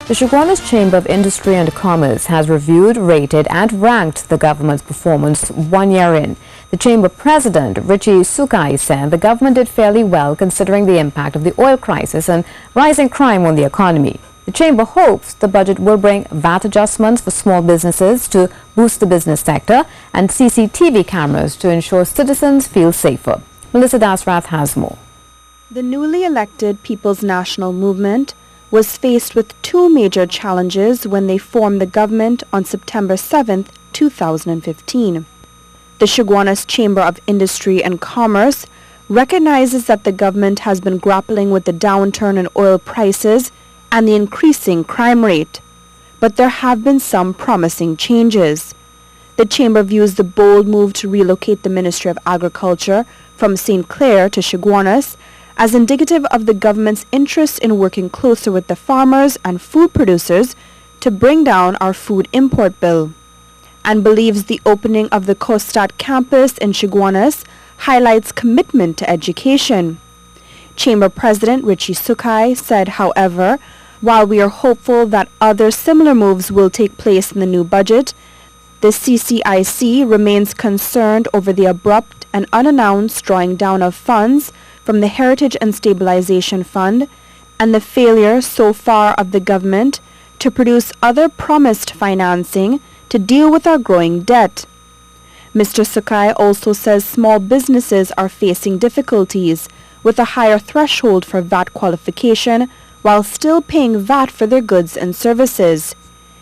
The Chaguanas Chamber of Industry and Commerce has reviewed, rated and ranked the government's performance 1 year in. The Chamber President Richie Sookhai said the government did fairly well considering the impact of the oil crisis and rising crime on the economy. The Chamber hopes the budget will bring VAT adjustments for small businesses to boost the business sector and CCTV cameras to ensure citizens feel safer. Dassrath has more. The newly elected People's National Movement was faced with two major challenges when they formed the government on September 7, 2015. The Chaguanas Chamber of Industry and Commerce recognizes that the government has been grappling with the downturn in oil prices and the increasing crime rate, but there have been some promising changes. The Chamber views the bold move to relocate the Ministry of Agriculture from St. Clair to Chaguanas as indicative of the government's interest in working closer with the farmers and food producers to bring down our food import bill, and believes the opening of the Gov't campus in Chaguanas highlights commitment to education. Chamber President Richie Sookhai said, however, while we are hopeful that other similar moves will take place in the new budget, the CCIC remains concerned over the abrupt and unannounced drawing down of funds from the Heritage and Stabilization Fund and the failure so far of the government to produce other promised financing to deal with our growing debt. Mr. Sookhai also says small businesses are facing difficulties with a higher threshold for VAT qualification while still paying VAT for their goods and services.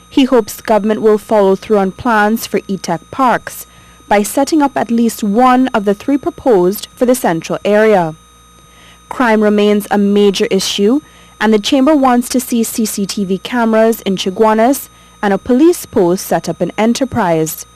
He hopes government will follow through on plans for e-tech parks by setting up at least one of the three proposed for the central area. Crime remains a major issue, and the Chamber wants to see CCTV cameras in Chaguanas and a police post set up in Enterprise.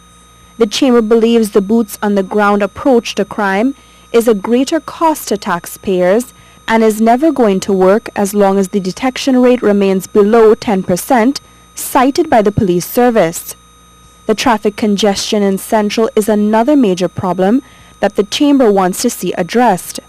The Chamber believes the boots-on-the-ground approach to crime is a greater cost to taxpayers and is never going to work as long as the detection rate remains below 10%, cited by the police service. The traffic congestion in Central is another major problem that the Chamber wants to see addressed.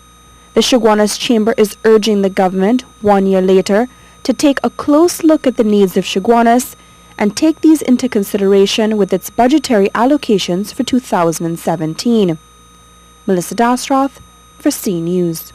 The Chaguanas Chamber is urging the government, 1 year later, to take a close look at the needs of Chaguanas and take these into consideration with its budgetary allocations for 2017. Dassrath for C News.